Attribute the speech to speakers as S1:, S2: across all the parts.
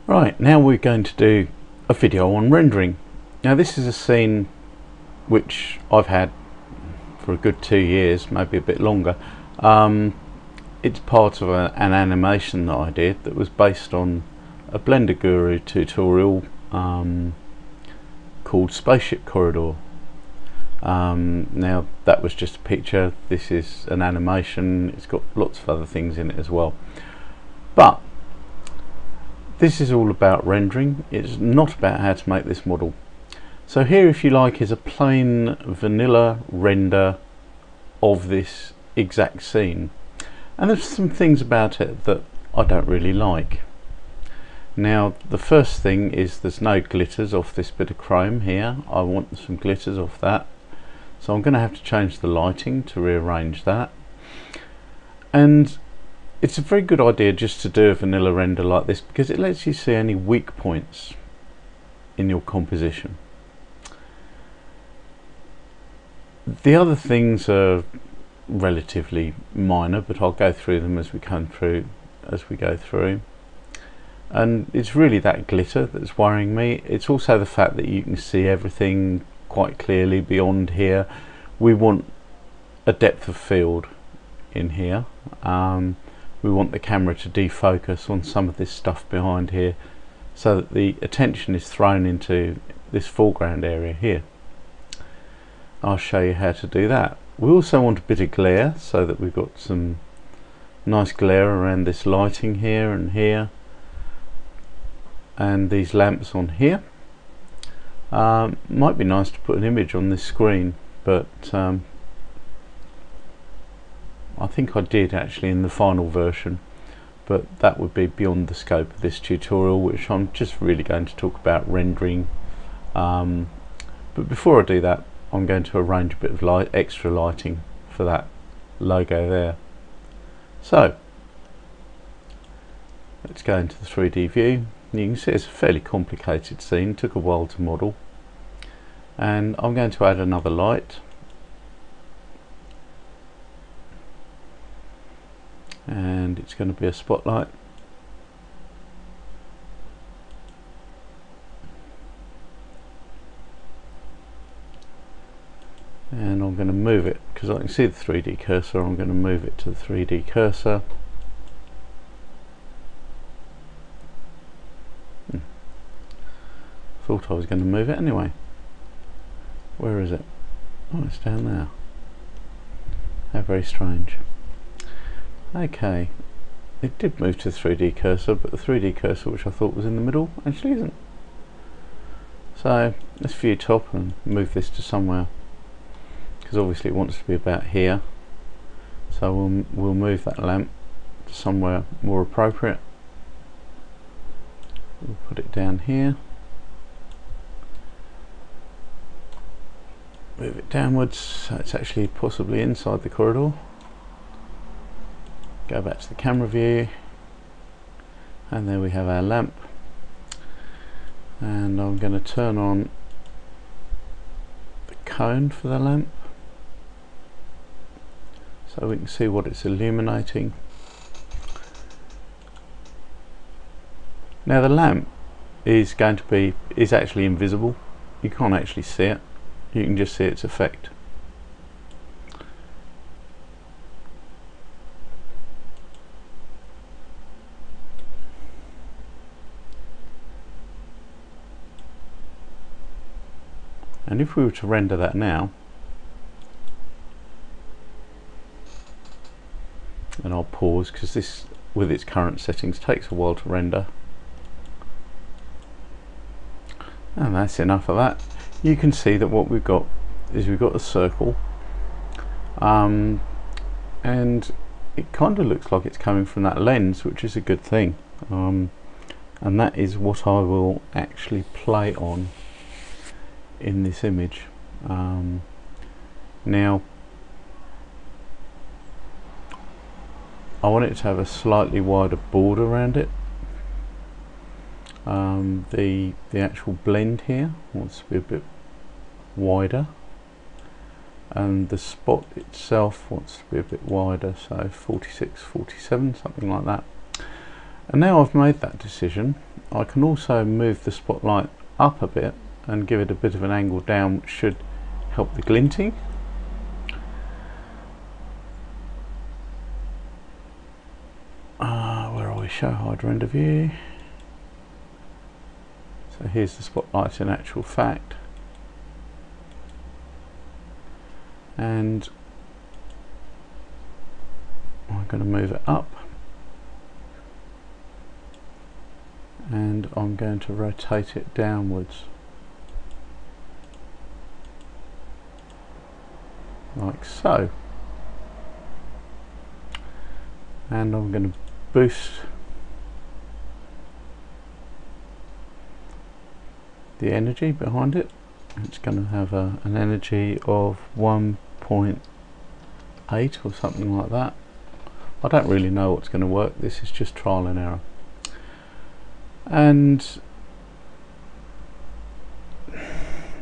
S1: Right, now we're going to do a video on rendering. Now this is a scene which I've had for a good 2 years, maybe a bit longer. It's part of an animation that I did that was based on a Blender Guru tutorial called Spaceship Corridor. Now that was just a picture, this is an animation, it's got lots of other things in it as well. But this is all about rendering, it's not about how to make this model. So here, if you like, is a plain vanilla render of this exact scene. And there's some things about it that I don't really like. Now the first thing is there's no glitters off this bit of chrome here. I want some glitters off that. So I'm going to have to change the lighting to rearrange that. And it's a very good idea just to do a vanilla render like this because it lets you see any weak points in your composition. The other things are relatively minor, but I'll go through them as we go through. And it's really that glitter that's worrying me. It's also the fact that you can see everything quite clearly beyond here. We want a depth of field in here. We want the camera to defocus on some of this stuff behind here so that the attention is thrown into this foreground area here. I'll show you how to do that. We also want a bit of glare so that we've got some nice glare around this lighting here and here, and these lamps on here. Might be nice to put an image on this screen, but I think I did actually in the final version, but that would be beyond the scope of this tutorial, which I'm just really going to talk about rendering. But before I do that, I'm going to arrange a bit of extra lighting for that logo there. So let's go into the 3D view. You can see it's a fairly complicated scene, took a while to model, and I'm going to add another light, and it's going to be a spotlight. And I'm going to move it because I can see the 3D cursor. I'm going to move it to the 3D cursor. Thought I was going to move it anyway. Where is it? Oh, it's down there. How very strange. Okay, it did move to the 3D cursor, but the 3D cursor, which I thought was in the middle, actually isn't. So let's view top and move this to somewhere, because obviously it wants to be about here. So we'll move that lamp to somewhere more appropriate. We'll put it down here. Move it downwards so it's actually possibly inside the corridor. Go back to the camera view, and there we have our lamp. And I'm going to turn on the cone for the lamp so we can see what it's illuminating. Now the lamp is actually invisible. You can't actually see it. You can just see its effect. And if we were to render that now, and I'll pause because this, with its current settings, takes a while to render. And that's enough of that. You can see that what we've got is we've got a circle, and it kind of looks like it's coming from that lens, which is a good thing, and that is what I will actually play on in this image. Now I want it to have a slightly wider border around it. The actual blend here wants to be a bit wider, and the spot itself wants to be a bit wider, so 46, 47, something like that. And now I've made that decision, I can also move the spotlight up a bit and give it a bit of an angle down, which should help the glinting. Where are we? Show hide render view. So here's the spotlight in actual fact, and I'm going to move it up, and I'm going to rotate it downwards like so, and I'm going to boost the energy behind it. It's going to have an energy of 1.8 or something like that. I don't really know what's going to work, this is just trial and error. And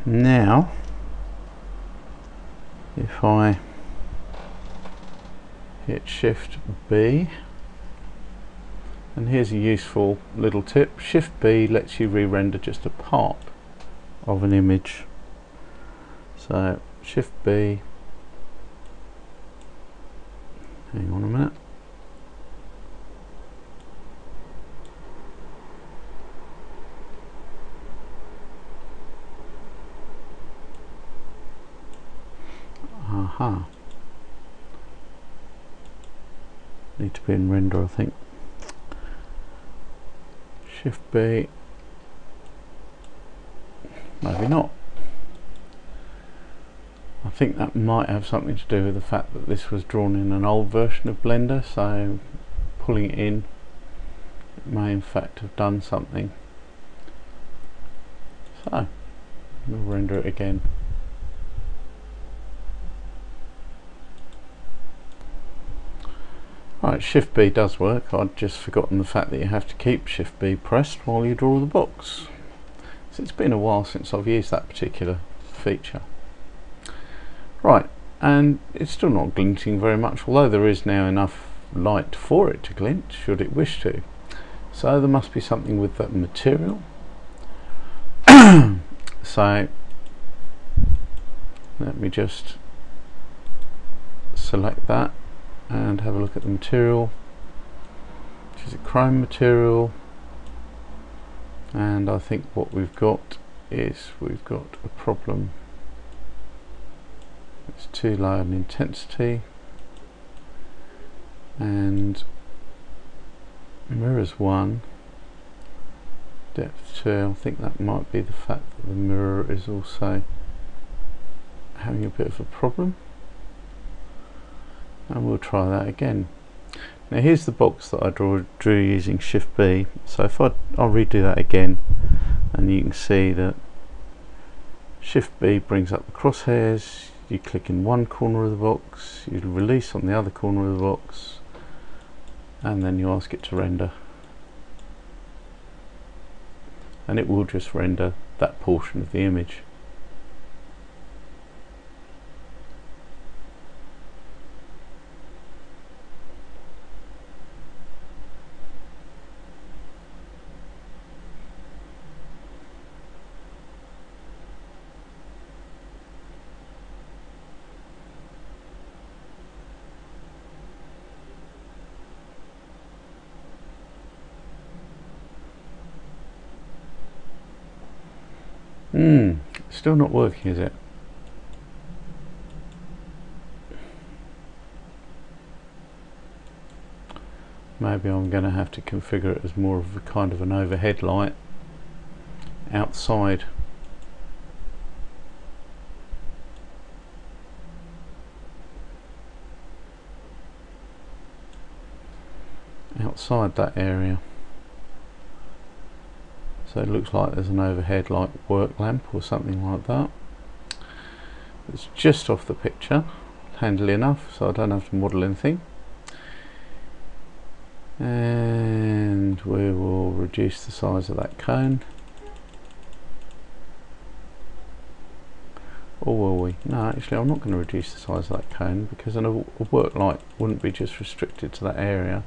S1: now if I hit Shift B, and here's a useful little tip, Shift B lets you re-render just a part of an image. So Shift B, hang on a minute, aha, need to be in render I think. Shift B, maybe not. I think that might have something to do with the fact that this was drawn in an old version of Blender, so pulling it in, it may in fact have done something. So we'll render it again. Right, Shift B does work. I'd just forgotten the fact that you have to keep Shift B pressed while you draw the box. So it's been a while since I've used that particular feature. Right, and it's still not glinting very much, although there is now enough light for it to glint, should it wish to. So there must be something with that material. So let me just select that and have a look at the material, which is a chrome material, and I think what we've got is we've got a problem. It's too low in intensity, and mirrors 1, depth 2. I think that might be the fact that the mirror is also having a bit of a problem, and we'll try that again. Now here's the box that I drew using Shift B. So if I'll redo that again, and you can see that Shift B brings up the crosshairs. You click in one corner of the box, you release on the other corner of the box, and then you ask it to render, and it will just render that portion of the image. Still not working, is it? Maybe I'm going to have to configure it as more of a kind of an overhead light outside. Outside that area. So it looks like there's an overhead like work lamp or something like that. It's just off the picture, handily enough, so I don't have to model anything. And we will reduce the size of that cone. Or will we? No, actually I'm not going to reduce the size of that cone, because a work light wouldn't be just restricted to that area.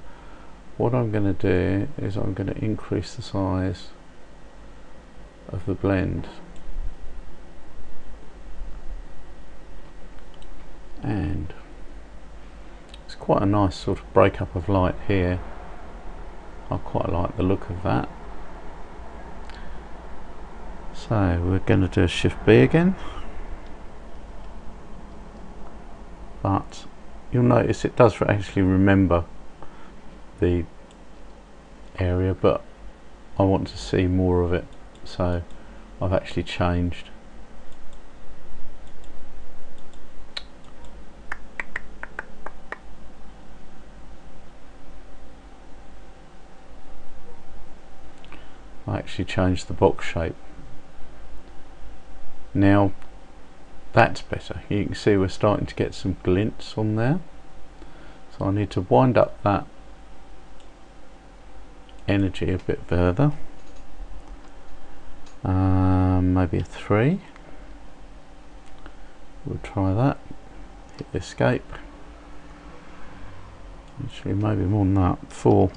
S1: what I'm going to do is I'm going to increase the size of the blend, and it's quite a nice sort of breakup of light here. I quite like the look of that. So we're going to do a Shift B again, but you'll notice it does actually remember the area, but I want to see more of it, so I've actually changed. I actually changed the box shape. Now that's better. You can see we're starting to get some glints on there, so I need to wind up that energy a bit further, maybe a 3. We'll try that. Hit escape. Actually maybe more than that, 4.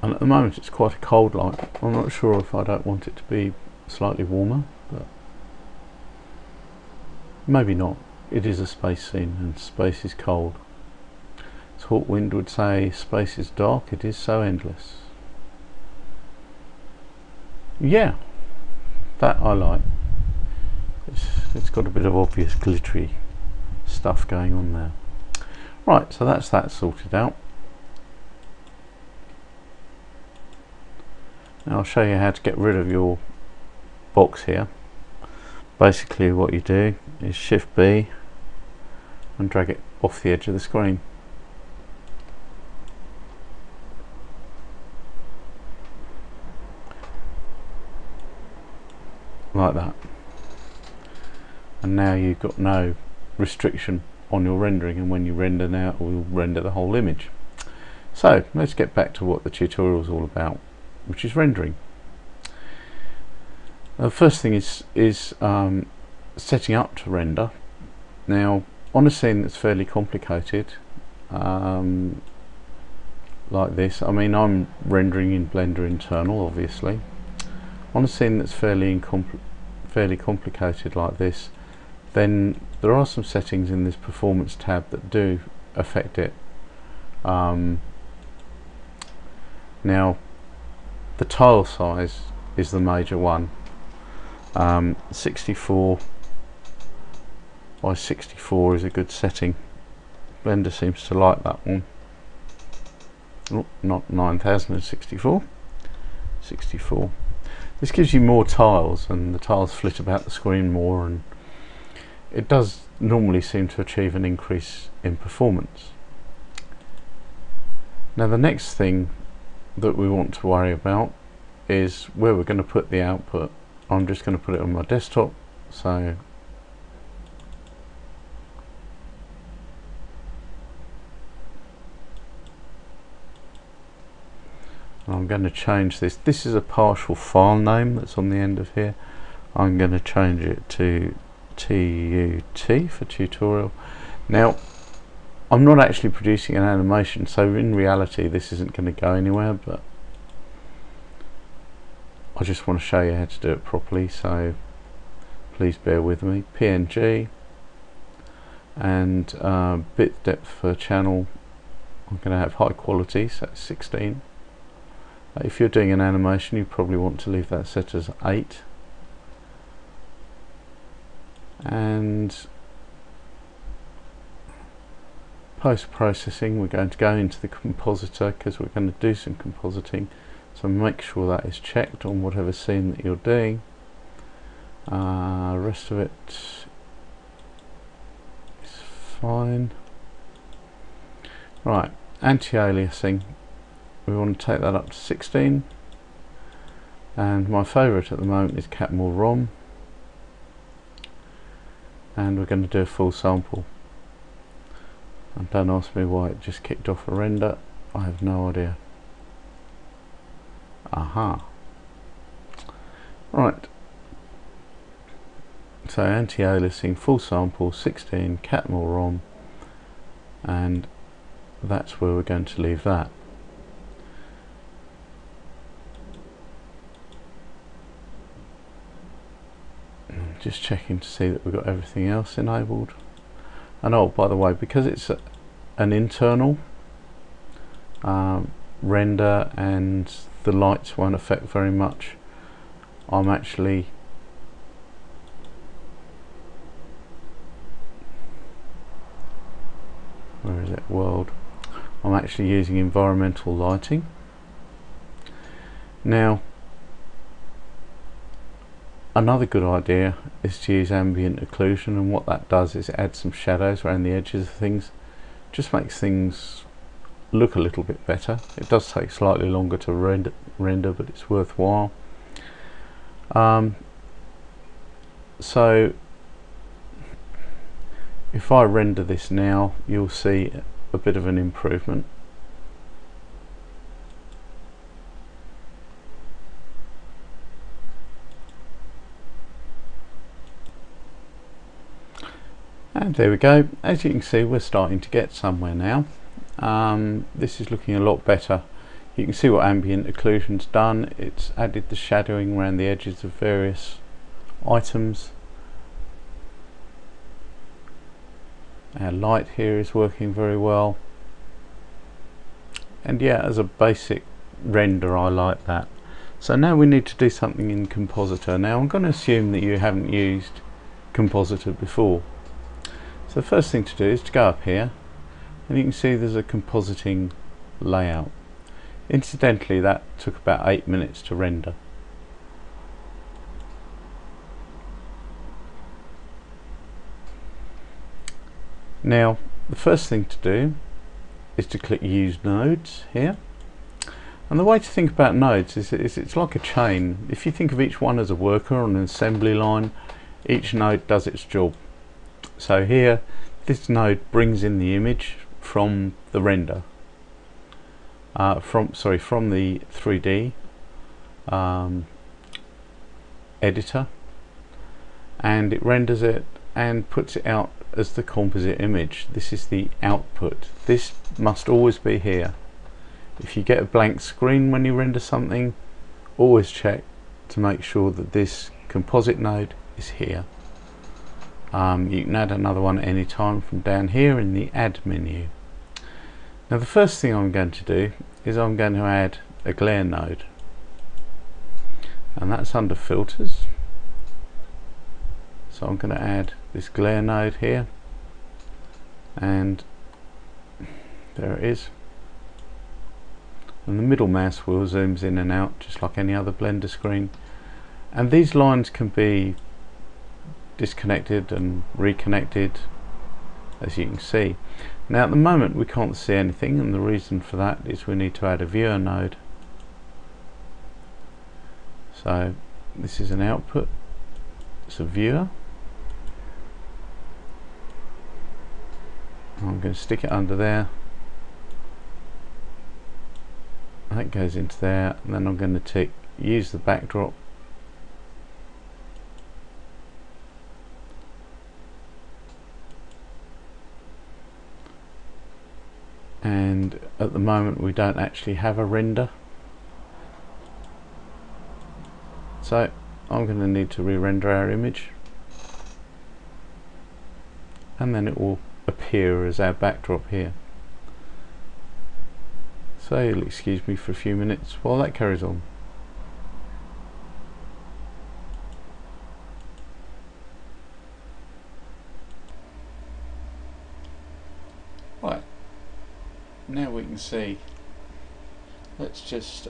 S1: And at the moment it's quite a cold light. I'm not sure if I don't want it to be slightly warmer, but maybe not. It is a space scene and space is cold. As Hawkwind would say, space is dark, it is so endless. Yeah, that I like. It's got a bit of obvious glittery stuff going on there. Right, so that's that sorted out. Now I'll show you how to get rid of your box here. Basically what you do is Shift B and drag it off the edge of the screen. Like that. And now you've got no restriction on your rendering, and when you render now it will render the whole image. So let's get back to what the tutorial is all about, which is rendering. The first thing is setting up to render. Now on a scene that's fairly complicated, like this, I mean I'm rendering in Blender Internal obviously. On a scene that's fairly complicated like this, then there are some settings in this performance tab that do affect it. Now the tile size is the major one. 64 by 64 is a good setting. Blender seems to like that one. Oh, not 9064, 64. This gives you more tiles, and the tiles flit about the screen more, and it does normally seem to achieve an increase in performance. Now the next thing that we want to worry about is where we're going to put the output. I'm just going to put it on my desktop, so I'm going to change this. This is a partial file name that's on the end of here. I'm going to change it to TUT for tutorial. Now I'm not actually producing an animation, so in reality this isn't going to go anywhere, but I just want to show you how to do it properly, so please bear with me. PNG and bit depth for channel, I'm going to have high quality, so it's 16. If you're doing an animation you probably want to leave that set as 8. And post-processing, we're going to go into the compositor because we're going to do some compositing, so make sure that is checked on whatever scene that you're doing. Rest of it is fine. Right, anti-aliasing, we want to take that up to 16, and my favourite at the moment is Catmull ROM, and we're going to do a full sample. And don't ask me why it just kicked off a render, I have no idea. Aha. Right, So anti-aliasing, full sample, 16, Catmull ROM, and that's where we're going to leave that. Just checking to see that we've got everything else enabled. And oh, by the way, because it's an internal render and the lights won't affect very much, I'm actually where is it? World. I'm actually using environmental lighting. Now, another good idea is to use ambient occlusion, and what that does is it adds some shadows around the edges of things. Just makes things look a little bit better. It does take slightly longer to render, but it's worthwhile. So if I render this now, you'll see a bit of an improvement. And there we go. As you can see, we're starting to get somewhere now. This is looking a lot better. You can see what ambient occlusion's done. It's added the shadowing around the edges of various items. Our light here is working very well. And yeah, as a basic render, I like that. So now we need to do something in Compositor. Now I'm going to assume that you haven't used Compositor before. So the first thing to do is to go up here, and you can see there's a compositing layout. Incidentally, that took about 8 minutes to render. Now the first thing to do is to click Use Nodes here, and the way to think about nodes is it's like a chain. If you think of each one as a worker on an assembly line, each node does its job. So here, this node brings in the image from the render, from the 3D editor, and it renders it and puts it out as the composite image. This is the output. This must always be here. If you get a blank screen when you render something, always check to make sure that this composite node is here. You can add another one at any time from down here in the Add menu. Now the first thing I'm going to do is I'm going to add a glare node, and that's under Filters. So I'm going to add this glare node here, and there it is. And the middle mouse wheel zooms in and out just like any other Blender screen, and these lines can be disconnected and reconnected, as you can see. Now at the moment we can't see anything, and the reason for that is we need to add a viewer node. So this is an output, it's a viewer. I'm going to stick it under there, that goes into there, and then I'm going to tick use the backdrop, and at the moment we don't actually have a render, so I'm going to need to re-render our image, and then it will appear as our backdrop here. So you'll excuse me for a few minutes while that carries on. Right, now we can see, let's just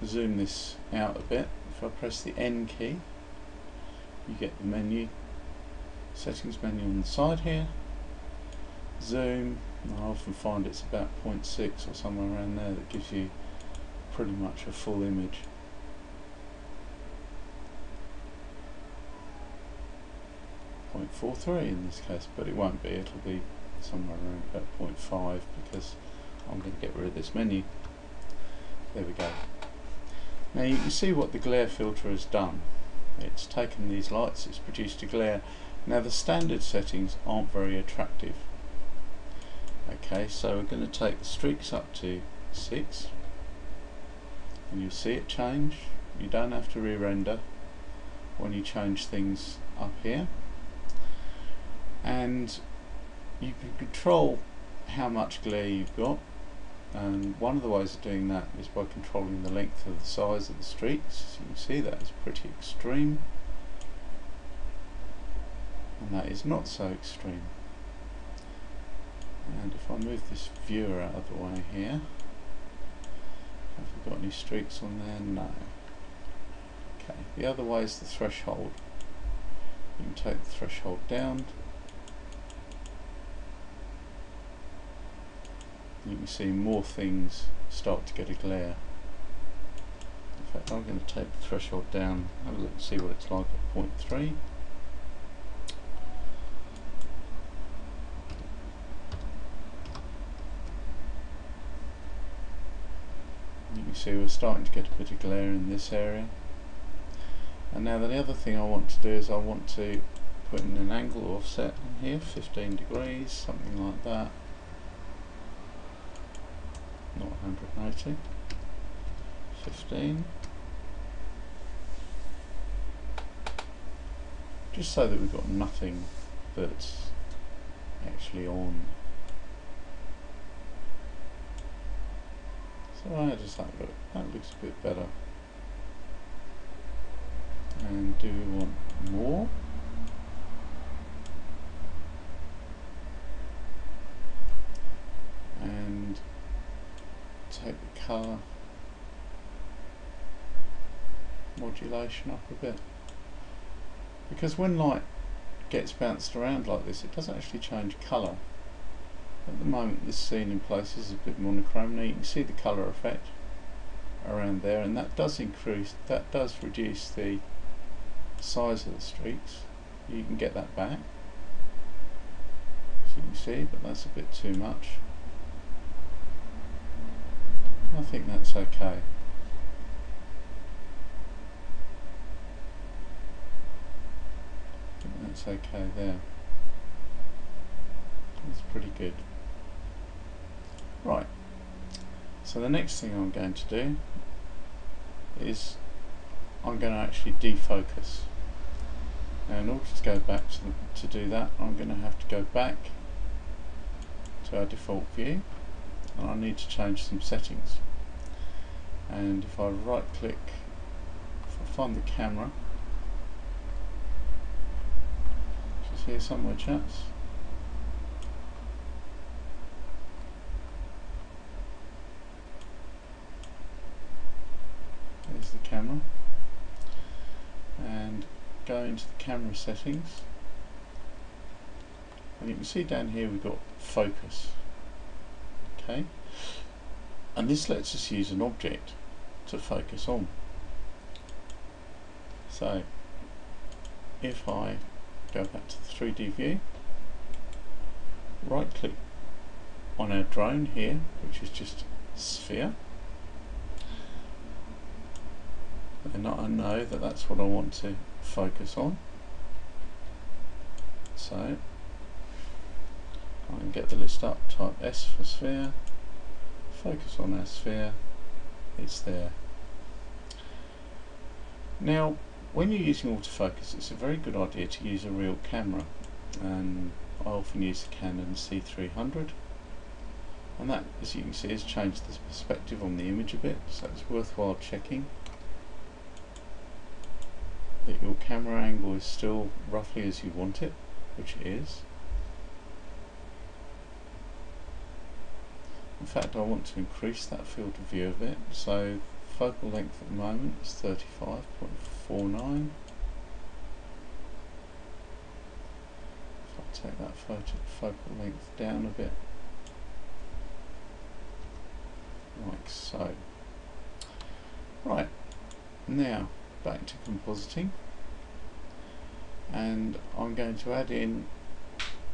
S1: zoom this out a bit. If I press the N key, you get the menu, settings menu on the side here, zoom. I often find it's about 0.6 or somewhere around there that gives you pretty much a full image. .43 in this case, but it won't be, it'll be somewhere around about 0.5 because I'm going to get rid of this menu. There we go. Now you can see what the glare filter has done. it's taken these lights, it's produced a glare. Now the standard settings aren't very attractive. Okay, so we're going to take the streaks up to 6 and you'll see it change. You don't have to re-render when you change things up here, and you can control how much glare you've got, and one of the ways of doing that is by controlling the length of the size of the streaks. So you can see that is pretty extreme, and that is not so extreme. And if I move this viewer out of the way here, have we got any streaks on there? No. Okay, the other way is the threshold. You can take the threshold down. You can see more things start to get a glare. In fact, I'm going to take the threshold down, have a look and see what it's like at 0.3. You can see we're starting to get a bit of glare in this area. And now the other thing I want to do is I want to put in an angle offset in here, 15 degrees, something like that. Not 180, 15. Just so that we've got nothing that's actually on. So how does that look? That looks a bit better. And do we want more? And take the colour modulation up a bit, because when light gets bounced around like this, it doesn't actually change colour. At the moment this scene in places is a bit monochrome. Now you can see the colour effect around there, and that does reduce the size of the streaks. You can get that back, as you can see, but that's a bit too much. I think that's okay. I think that's okay there. That's pretty good. Right, so the next thing I'm going to do is I'm going to actually defocus. Now in order to go back to do that, I'm going to have to go back to our default view, and I need to change some settings. And if I right click, if I find the camera, which is here somewhere, chaps, there's the camera, and go into the camera settings, and you can see down here we've got focus. Okay, and this lets us use an object to focus on. So if I go back to the 3D view, right click on our drone here, which is just sphere, and I know that that's what I want to focus on. So I can get the list up, type S for sphere, focus on our sphere, it's there. Now when you're using autofocus, it's a very good idea to use a real camera, and I often use the Canon C300, and that, as you can see, has changed the perspective on the image a bit, so it's worthwhile checking that your camera angle is still roughly as you want it, which it is. In fact, I want to increase that field of view a bit, so focal length at the moment is 35.49. If I take that focal length down a bit, like so. Right, now back to compositing, and I'm going to add in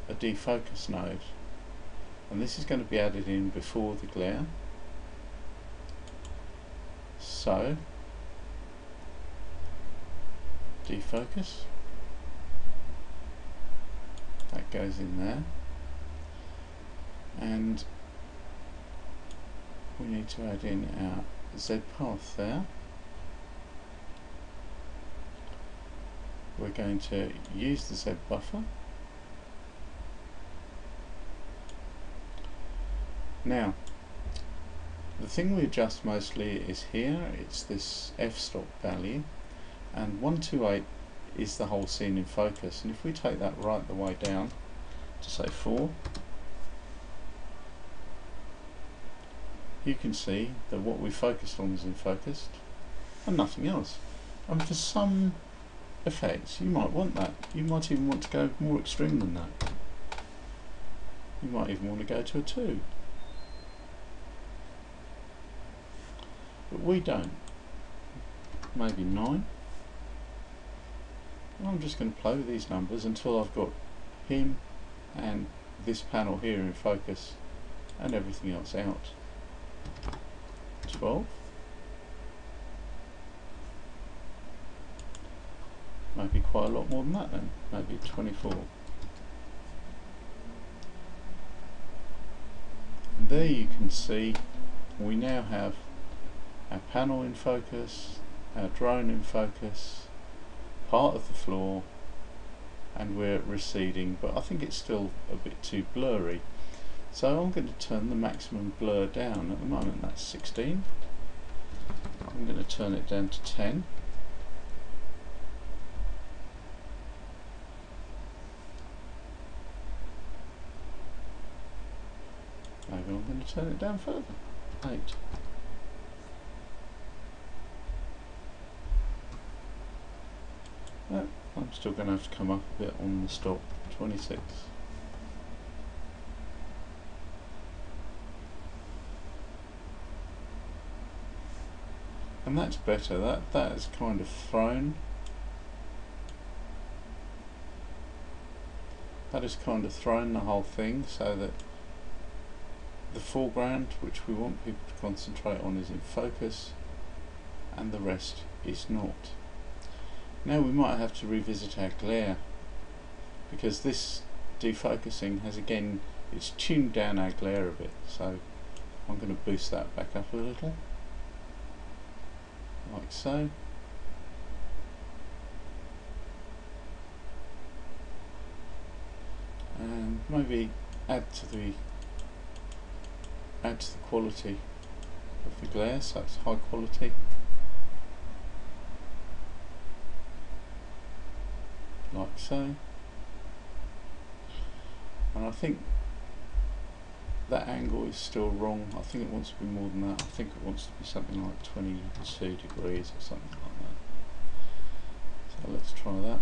S1: a defocus node, and this is going to be added in before the glare. So defocus. That goes in there, and we need to add in our Z path there. We're going to use the Z buffer. Now, the thing we adjust mostly is here. It's this f-stop value, and 128 is the whole scene in focus, and if we take that right the way down to say 4, you can see that what we focused on is in focus and nothing else. And for some effects you might want that. You might even want to go more extreme than that. You might even want to go to a 2. But we don't. Maybe 9. I'm just going to play with these numbers until I've got him and this panel here in focus and everything else out. 12. Maybe quite a lot more than that then. Maybe 24. And there you can see we now have our panel in focus, our drone in focus, part of the floor, and we're receding, but I think it's still a bit too blurry, so I'm going to turn the maximum blur down. At the moment that's 16. I'm going to turn it down to 10. Maybe I'm going to turn it down further. 8. No, I'm still going to have to come up a bit on the stop. 26. And that's better. That is kind of thrown. That has kind of thrown the whole thing so that the foreground, which we want people to concentrate on, is in focus and the rest is not. Now we might have to revisit our glare, because this defocusing has again, it's tuned down our glare a bit, so I'm going to boost that back up a little, like so. And maybe add to the quality of the glare, so it's high quality. Like so. And I think that angle is still wrong. I think it wants to be more than that. I think it wants to be something like 22 degrees or something like that. So let's try that.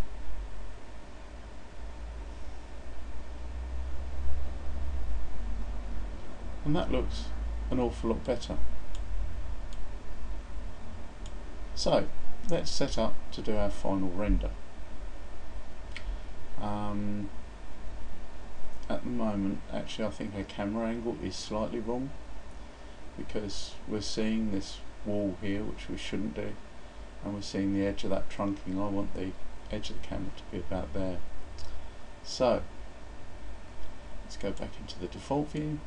S1: And that looks an awful lot better. So let's set up to do our final render. At the moment, actually I think our camera angle is slightly wrong, because we're seeing this wall here, which we shouldn't do, and we're seeing the edge of that trunking. I want the edge of the camera to be about there. So let's go back into the default view.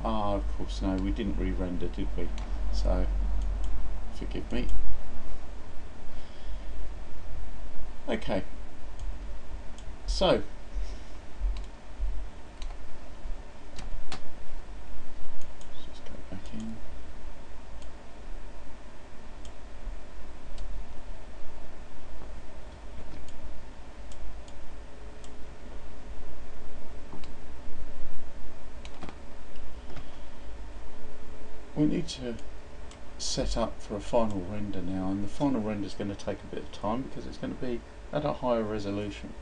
S1: Ah, of course, no, we didn't re-render, did we? So, forgive me. Okay, so let's just go back in. We need to set up for a final render now, and the final render is going to take a bit of time because it's going to be at a higher resolution.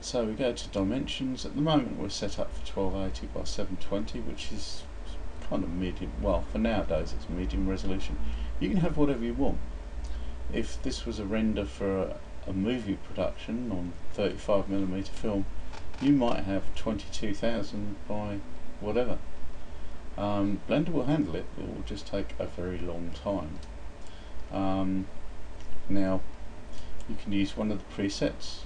S1: So we go to dimensions. At the moment we're set up for 1280 by 720, which is kind of medium. Well, for nowadays it's medium resolution. You can have whatever you want. If this was a render for a movie production on 35mm film, you might have 22,000 by whatever. Blender will handle it, it will just take a very long time. Now you can use one of the presets,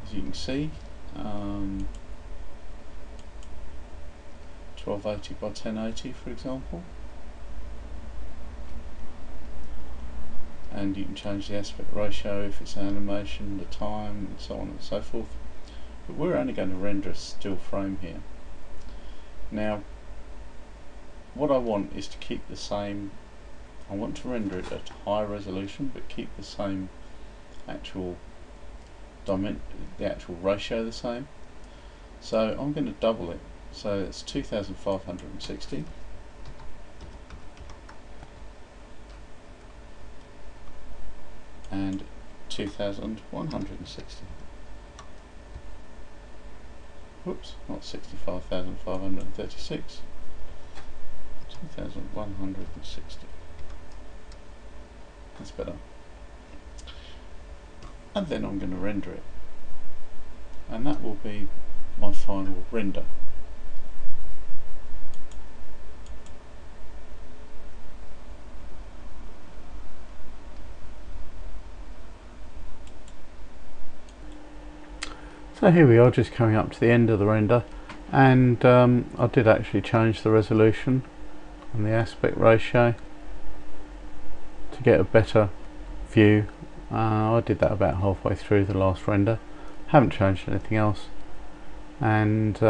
S1: as you can see, 1280 by 1080 for example, and you can change the aspect ratio if it's an animation, the time, and so on and so forth. But we're only going to render a still frame here. Now what I want is to keep the same, I want to render it at high resolution but keep the same actual dimension, the actual ratio the same. So I'm going to double it, so it's 2560 and 2160. Whoops, not 65,536. 2160. That's better. And then I'm going to render it, and that will be my final render. So here we are, just coming up to the end of the render, and I did actually change the resolution and the aspect ratio to get a better view. I did that about halfway through the last render, haven't changed anything else, and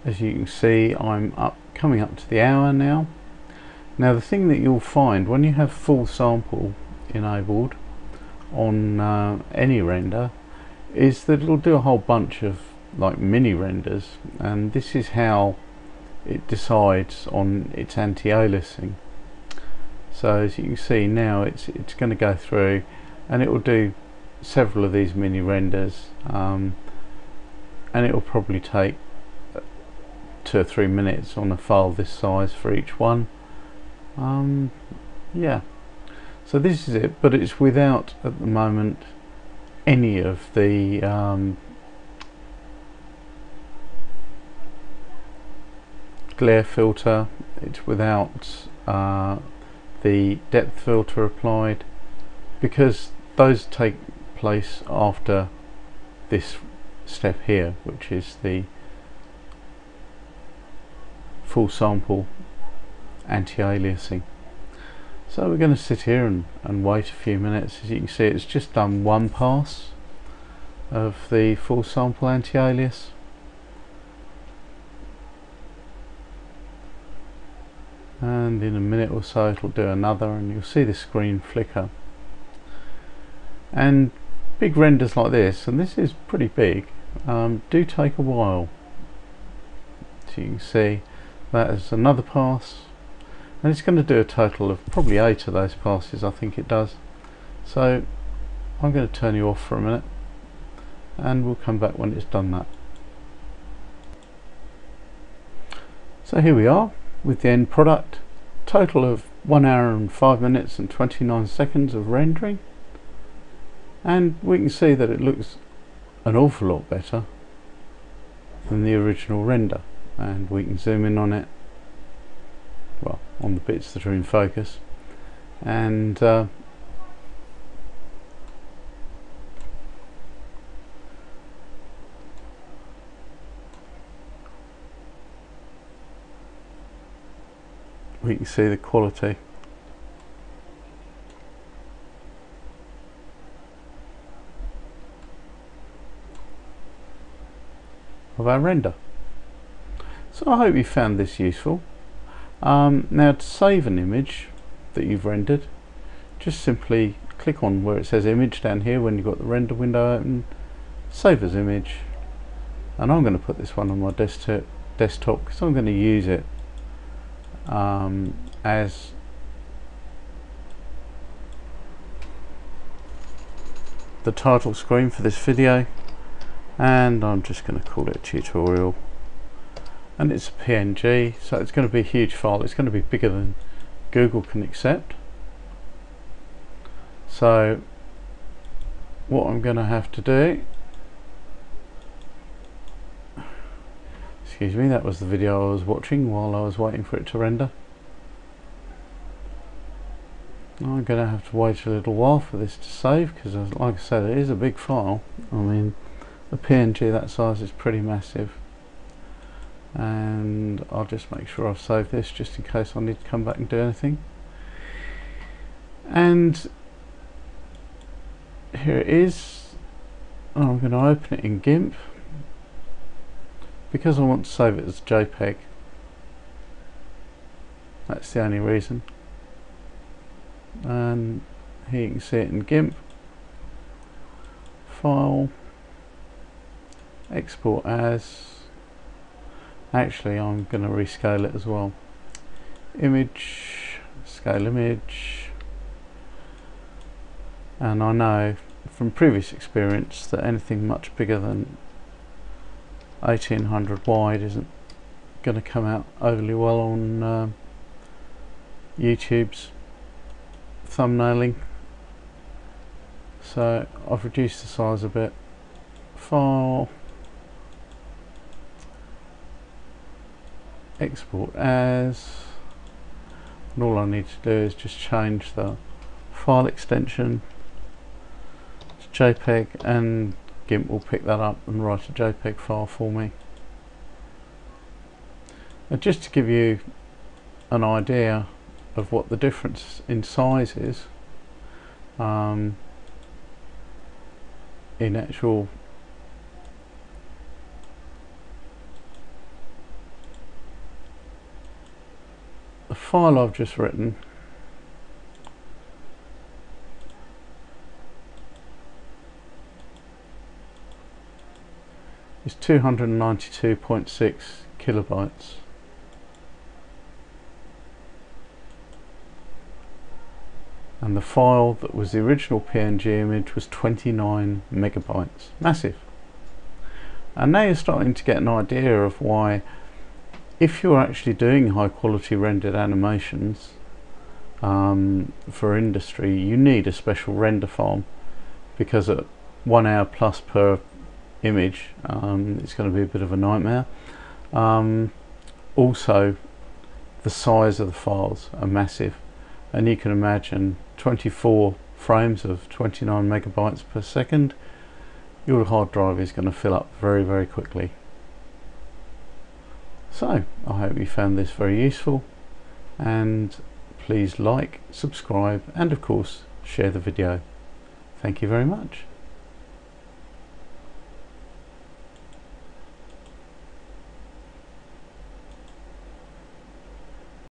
S1: as you can see I'm coming up to the hour now. Now the thing that you'll find when you have full sample enabled on any render is that it'll do a whole bunch of like mini renders, and this is how it decides on its anti-aliasing. So as you can see now it's going to go through and it will do several of these mini renders, and it will probably take 2 or 3 minutes on a file this size for each one. Yeah, so this is it, but it's without at the moment any of the glare filter. It's without the depth filter applied, because those take place after this step here, which is the full sample anti-aliasing. So we're going to sit here and wait a few minutes. As you can see, it's just done one pass of the full sample anti-alias. And in a minute or so it'll do another, and you'll see the screen flicker. And big renders like this, and this is pretty big, do take a while. So you can see that is another pass, and it's going to do a total of probably 8 of those passes, I think it does. So I'm going to turn you off for a minute and we'll come back when it's done that. So here we are with the end product. Total of 1 hour and 5 minutes and 29 seconds of rendering, and we can see that it looks an awful lot better than the original render, and we can zoom in on it, well, on the bits that are in focus, and we can see the quality. Of our render. So I hope you found this useful. Now to save an image that you've rendered, just simply click on where it says image down here when you've got the render window open, save as image, and I'm going to put this one on my desktop because I'm going to use it as the title screen for this video, and I'm just going to call it a tutorial, and it's a PNG, so it's going to be a huge file. It's going to be bigger than Google can accept, so what I'm going to have to do, excuse me, that was the video I was watching while I was waiting for it to render. I'm going to have to wait a little while for this to save, because like I said, it is a big file. I mean, a PNG that size is pretty massive. And I'll just make sure I've saved this just in case I need to come back and do anything. And here it is. I'm going to open it in GIMP because I want to save it as JPEG. That's the only reason. And here you can see it in GIMP. File, export as. Actually, I'm going to rescale it as well. Image, scale image. And I know from previous experience that anything much bigger than 1800 wide isn't going to come out overly well on YouTube's thumbnailing. So I've reduced the size a bit. File, export as, and all I need to do is just change the file extension to JPEG, and GIMP will pick that up and write a JPEG file for me. And just to give you an idea of what the difference in size is, in actual the file I've just written is 292.6 kilobytes. And the file that was the original PNG image was 29 megabytes. Massive. And now you're starting to get an idea of why, if you're actually doing high quality rendered animations for industry, you need a special render farm, because at 1 hour plus per image it's going to be a bit of a nightmare. Also, the size of the files are massive, and you can imagine 24 frames of 29 megabytes per second, your hard drive is going to fill up very, very quickly. So I hope you found this very useful, and please like, subscribe, and of course share the video. Thank you very much.